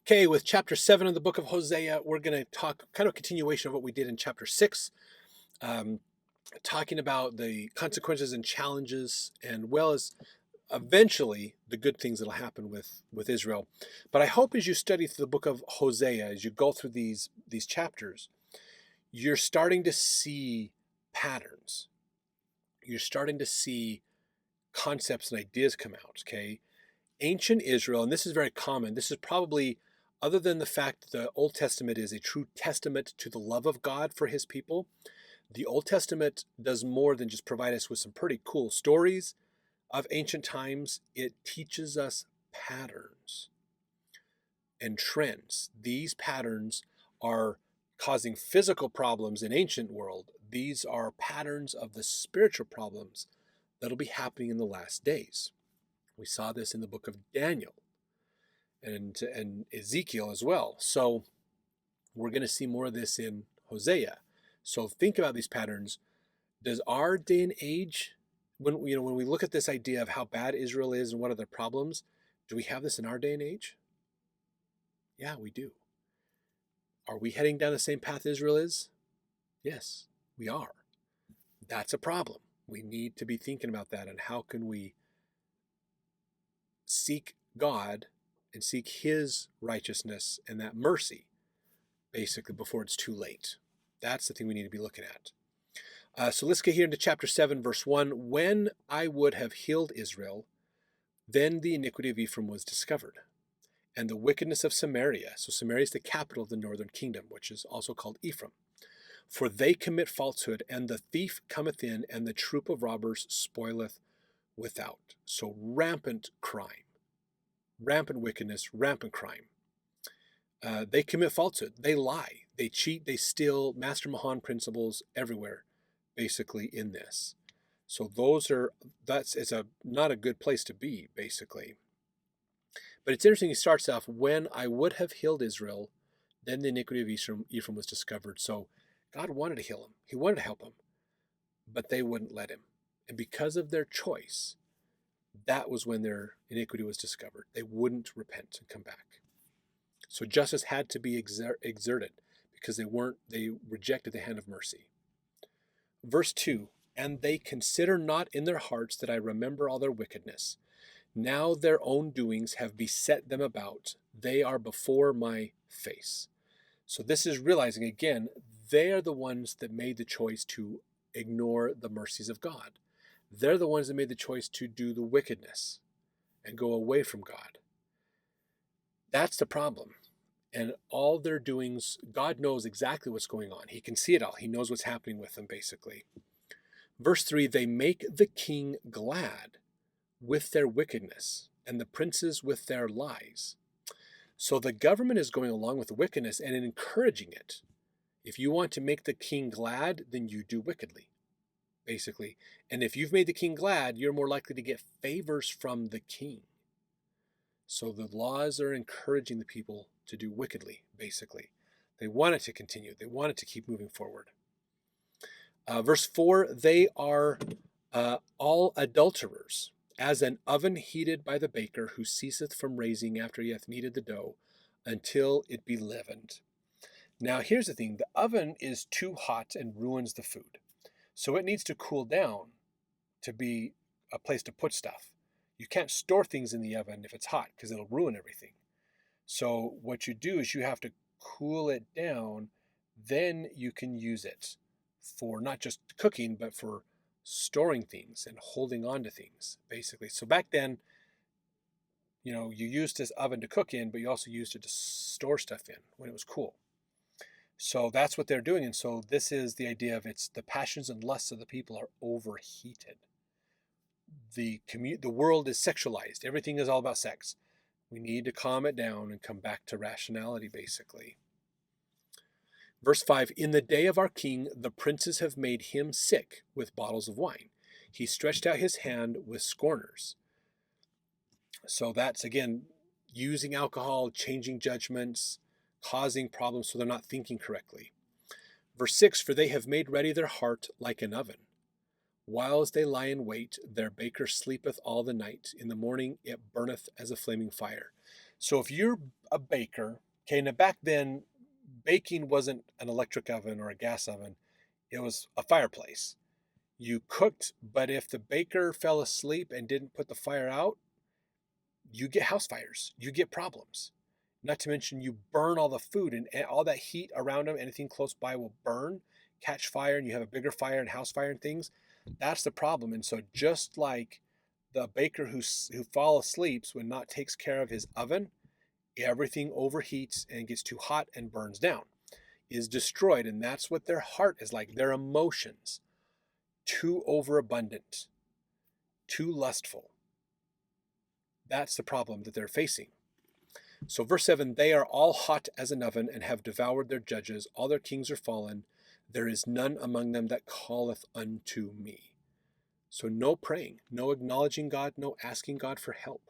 Okay, with chapter 7 of the book of Hosea, we're going to talk kind of a continuation of what we did in chapter 6, um, talking about the consequences and challenges, and well as eventually the good things that'll happen with Israel. But I hope as you study through the book of Hosea, as you go through these chapters, you're starting to see patterns. You're starting to see concepts and ideas come out, okay? Ancient Israel, and this is very common, this is probably, other than the fact that the Old Testament is a true testament to the love of God for his people, the Old Testament does more than just provide us with some pretty cool stories of ancient times. It teaches us patterns and trends. These patterns are causing physical problems in ancient world. These are patterns of the spiritual problems that'll be happening in the last days. We saw this in the book of Daniel and Ezekiel as well. So we're going to see more of this in Hosea. So think about these patterns. Does our day and age, when we look at this idea of how bad Israel is and what are their problems, do we have this in our day and age? Yeah, we do. Are we heading down the same path Israel is? Yes, we are. That's a problem. We need to be thinking about that and how can we seek God and seek his righteousness and that mercy, basically, before it's too late. That's the thing we need to be looking at. So let's get here into chapter 7, verse 1. When I would have healed Israel, then the iniquity of Ephraim was discovered, and the wickedness of Samaria. So Samaria is the capital of the northern kingdom, which is also called Ephraim. For they commit falsehood, and the thief cometh in, and the troop of robbers spoileth without. So rampant crime, rampant wickedness, rampant crime. They commit falsehood. They lie. They cheat. They steal. Master Mahan principles everywhere, basically, in this. So it's not a good place to be, basically. But it's interesting. He starts off, when I would have healed Israel, then the iniquity of Ephraim was discovered. So God wanted to heal him. He wanted to help him, but they wouldn't let him. And because of their choice, that was when their iniquity was discovered. They wouldn't repent and come back. So justice had to be exerted because they rejected the hand of mercy. Verse 2, and they consider not in their hearts that I remember all their wickedness. Now their own doings have beset them about. They are before my face. So this is realizing, again, they are the ones that made the choice to ignore the mercies of God. They're the ones that made the choice to do the wickedness and go away from God. That's the problem. And all their doings, God knows exactly what's going on. He can see it all. He knows what's happening with them, basically. Verse 3, they make the king glad with their wickedness, and the princes with their lies. So the government is going along with the wickedness and encouraging it. If you want to make the king glad, then you do wickedly, basically. And if you've made the king glad, you're more likely to get favors from the king. So the laws are encouraging the people to do wickedly, basically. They want it to continue. They want it to keep moving forward. Verse 4, they are all adulterers, as an oven heated by the baker, who ceaseth from raising after he hath kneaded the dough, until it be leavened. Now here's the thing. The oven is too hot and ruins the food. So it needs to cool down to be a place to put stuff. You can't store things in the oven if it's hot because it'll ruin everything. So what you do is you have to cool it down, then you can use it for not just cooking, but for storing things and holding on to things, basically. So back then, you used this oven to cook in, but you also used it to store stuff in when it was cool. So that's what they're doing. And so this is the idea of it's the passions and lusts of the people are overheated. The world is sexualized. Everything is all about sex. We need to calm it down and come back to rationality, basically. Verse 5, in the day of our king, the princes have made him sick with bottles of wine. He stretched out his hand with scorners. So that's, again, using alcohol, changing judgments, causing problems so they're not thinking correctly. Verse 6, for they have made ready their heart like an oven. Whiles they lie in wait, their baker sleepeth all the night. In the morning it burneth as a flaming fire. So if you're a baker, okay, now back then, baking wasn't an electric oven or a gas oven, it was a fireplace. You cooked, but if the baker fell asleep and didn't put the fire out, you get house fires, you get problems. Not to mention you burn all the food and all that heat around them, anything close by will burn, catch fire, and you have a bigger fire and house fire and things. That's the problem. And so just like the baker who falls asleep when not takes care of his oven, everything overheats and gets too hot and burns down, is destroyed. And that's what their heart is like, their emotions. Too overabundant, too lustful. That's the problem that they're facing. So verse 7, they are all hot as an oven and have devoured their judges. All their kings are fallen. There is none among them that calleth unto me. So no praying, no acknowledging God, no asking God for help.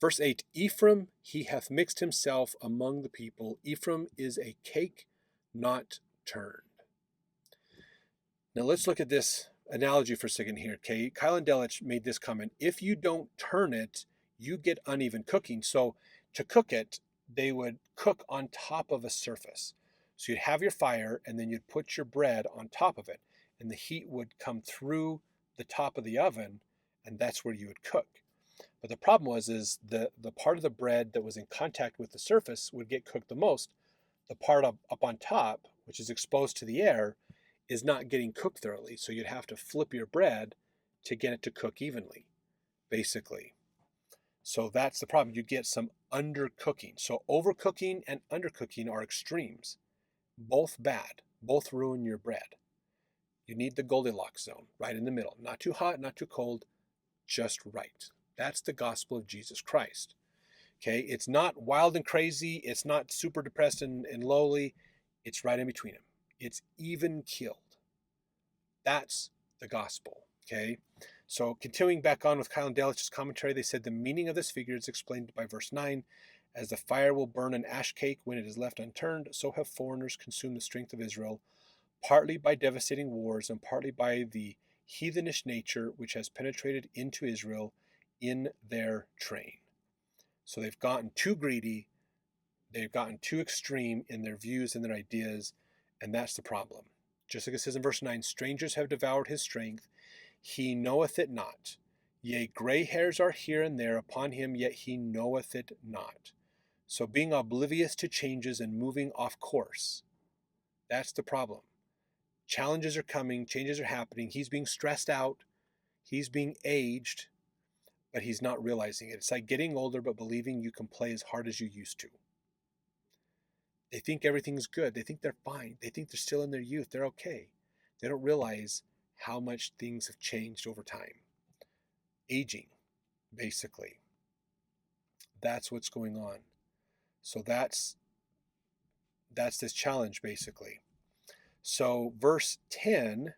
Verse 8, Ephraim, he hath mixed himself among the people. Ephraim is a cake not turned. Now let's look at this analogy for a second here, okay? Kyle and Delich made this comment. If you don't turn it, you get uneven cooking. So to cook it, they would cook on top of a surface. So you'd have your fire and then you'd put your bread on top of it and the heat would come through the top of the oven and that's where you would cook. But the problem was the part of the bread that was in contact with the surface would get cooked the most. The part up on top, which is exposed to the air, is not getting cooked thoroughly. So you'd have to flip your bread to get it to cook evenly, basically. So that's the problem. You get some undercooking. So overcooking and undercooking are extremes. Both bad. Both ruin your bread. You need the Goldilocks zone, right in the middle. Not too hot, not too cold, just right. That's the gospel of Jesus Christ. Okay, it's not wild and crazy. It's not super depressed and lowly. It's right in between them. It's even killed. That's the gospel. Okay, so continuing back on with Kyle and Delich's commentary, they said the meaning of this figure is explained by verse 9. As the fire will burn an ash cake when it is left unturned, so have foreigners consumed the strength of Israel, partly by devastating wars and partly by the heathenish nature which has penetrated into Israel in their train. So they've gotten too greedy, they've gotten too extreme in their views and their ideas, and that's the problem. Just like it says in verse 9, strangers have devoured his strength, he knoweth it not. Yea, gray hairs are here and there upon him, yet he knoweth it not. So being oblivious to changes and moving off course, that's the problem. Challenges are coming, changes are happening, he's being stressed out, he's being aged, but he's not realizing it. It's like getting older but believing you can play as hard as you used to. They think everything's good. They think they're fine. They think they're still in their youth. They're okay. They don't realize how much things have changed over time. Aging, basically. That's what's going on. So that's this challenge, basically. So verse 10,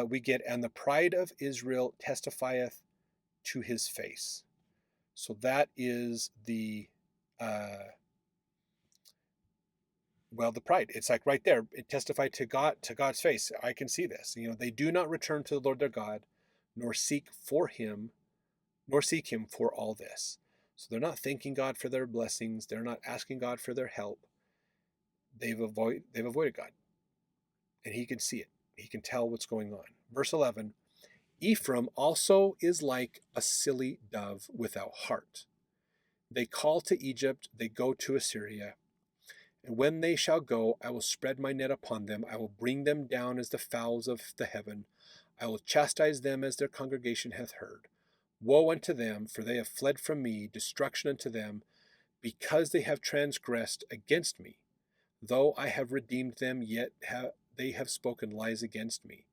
we get, and the pride of Israel testifieth to his face. So that is the the pride. It's like right there. It testified to God's face. I can see this. They do not return to the Lord their God, nor seek him for all this. So they're not thanking God for their blessings. They're not asking God for their help. They've avoided God. And he can see it. He can tell what's going on. Verse 11, Ephraim also is like a silly dove without heart. They call to Egypt, they go to Assyria. And when they shall go, I will spread my net upon them. I will bring them down as the fowls of the heaven. I will chastise them as their congregation hath heard. Woe unto them, for they have fled from me, destruction unto them, because they have transgressed against me. Though I have redeemed them, yet they have spoken lies against me.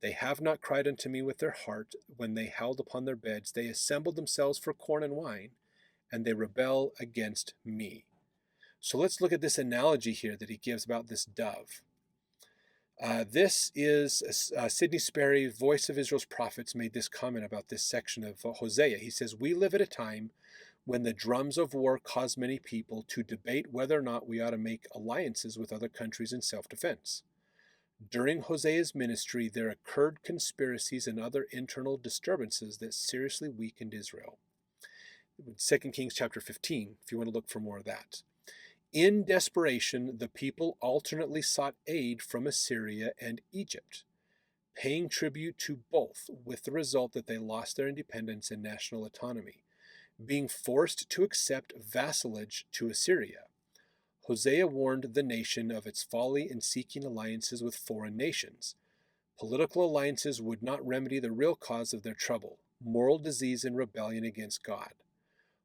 They have not cried unto me with their heart when they howled upon their beds. They assembled themselves for corn and wine, and they rebel against me. So let's look at this analogy here that he gives about this dove. This is Sidney Sperry, Voice of Israel's Prophets, made this comment about this section of Hosea. He says, we live at a time when the drums of war cause many people to debate whether or not we ought to make alliances with other countries in self-defense. During Hosea's ministry, there occurred conspiracies and other internal disturbances that seriously weakened Israel. 2 Kings chapter 15, if you want to look for more of that. In desperation, the people alternately sought aid from Assyria and Egypt, paying tribute to both, with the result that they lost their independence and national autonomy, being forced to accept vassalage to Assyria. Hosea warned the nation of its folly in seeking alliances with foreign nations. Political alliances would not remedy the real cause of their trouble, moral disease and rebellion against God.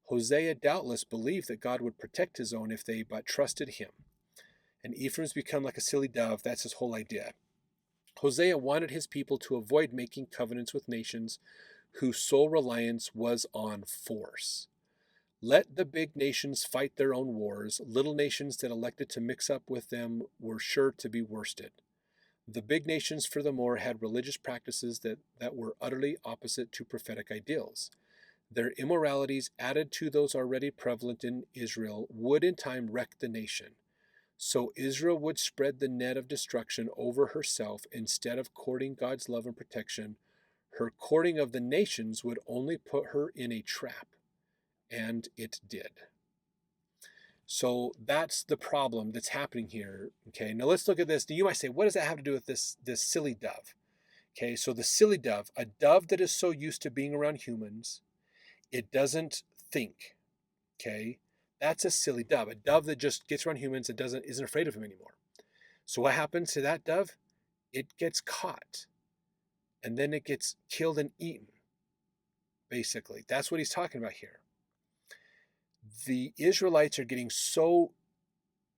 Hosea doubtless believed that God would protect his own if they but trusted him. And Ephraim's become like a silly dove. That's his whole idea. Hosea wanted his people to avoid making covenants with nations whose sole reliance was on force. Let the big nations fight their own wars. Little nations that elected to mix up with them were sure to be worsted. The big nations, furthermore, had religious practices that were utterly opposite to prophetic ideals. Their immoralities, added to those already prevalent in Israel, would in time wreck the nation. So Israel would spread the net of destruction over herself instead of courting God's love and protection. Her courting of the nations would only put her in a trap, and it did. So that's the problem that's happening here. Okay, now let's look at this. Now you might say, what does that have to do with this silly dove? Okay, so the silly dove, a dove that is so used to being around humans, it doesn't think. Okay, that's a silly dove. A dove that just gets around humans and isn't afraid of him anymore. So what happens to that dove? It gets caught, and then it gets killed and eaten. Basically, that's what he's talking about here. The Israelites are getting so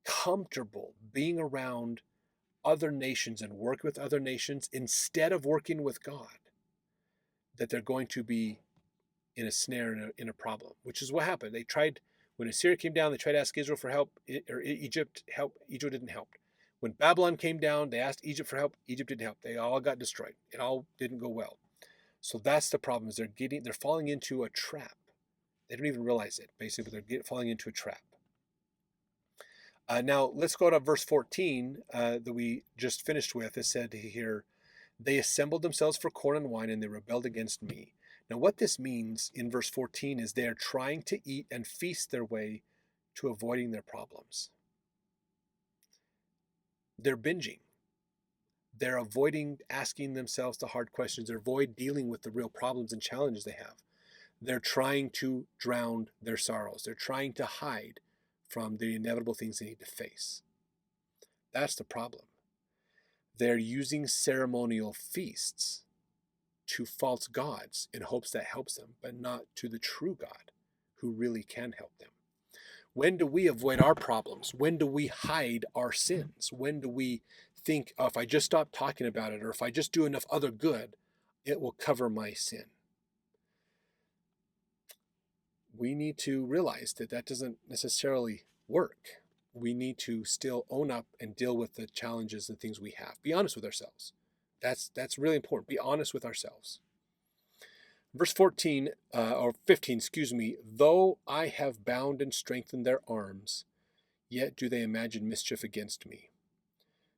comfortable being around other nations and work with other nations instead of working with God that they're going to be in a snare, in a problem, which is what happened. They tried, when Assyria came down, they tried to ask Israel for help, or Egypt help. Egypt didn't help. When Babylon came down, they asked Egypt for help. Egypt didn't help. They all got destroyed. It all didn't go well. So that's the problem, is they're falling into a trap. They don't even realize it. Basically, they're falling into a trap. Now, let's go to verse 14 that we just finished with. It said here, they assembled themselves for corn and wine, and they rebelled against me. Now, what this means in verse 14 is they are trying to eat and feast their way to avoiding their problems. They're binging. They're avoiding asking themselves the hard questions. They avoid dealing with the real problems and challenges they have. They're trying to drown their sorrows. They're trying to hide from the inevitable things they need to face. That's the problem. They're using ceremonial feasts to false gods in hopes that helps them, but not to the true God who really can help them. When do we avoid our problems? When do we hide our sins? When do we think, oh, if I just stop talking about it, or if I just do enough other good, it will cover my sin? We need to realize that that doesn't necessarily work. We need to still own up and deal with the challenges and things we have. Be honest with ourselves. That's really important. Be honest with ourselves. Verse 14, or 15, excuse me, though I have bound and strengthened their arms, yet do they imagine mischief against me.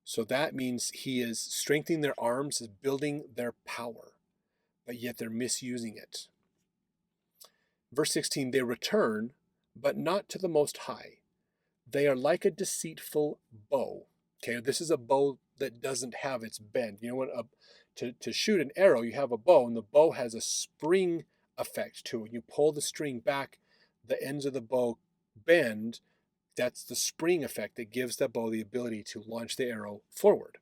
So that means he is strengthening their arms, is building their power, but yet they're misusing it. Verse 16, they return, but not to the Most High. They are like a deceitful bow. Okay, this is a bow that doesn't have its bend. You know, when to shoot an arrow, you have a bow, and the bow has a spring effect to it. You pull the string back, the ends of the bow bend. That's the spring effect that gives the bow the ability to launch the arrow forward.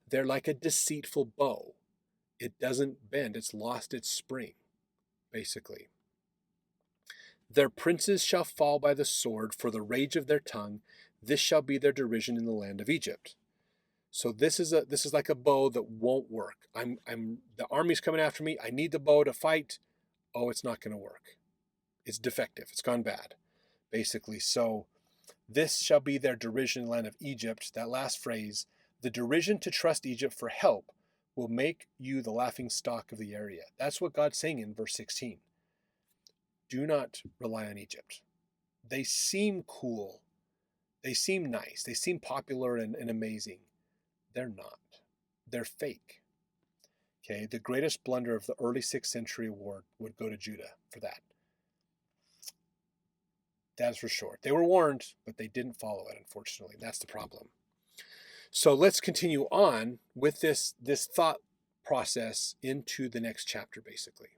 They're like a deceitful bow. It doesn't bend. It's lost its spring, basically. Their princes shall fall by the sword for the rage of their tongue. This shall be their derision in the land of Egypt. So this is like a bow that won't work. The army's coming after me. I need the bow to fight. Oh, it's not going to work. It's defective. It's gone bad, basically. So this shall be their derision in the land of Egypt. That last phrase, the derision to trust Egypt for help will make you the laughing stock of the area. That's what God's saying in verse 16. Do not rely on Egypt. They seem cool. They seem nice. They seem popular and amazing. They're not. They're fake. Okay, the greatest blunder of the early 6th century war would go to Judah for that. That's for sure. They were warned, but they didn't follow it, unfortunately. That's the problem. So let's continue on with this thought process into the next chapter, basically.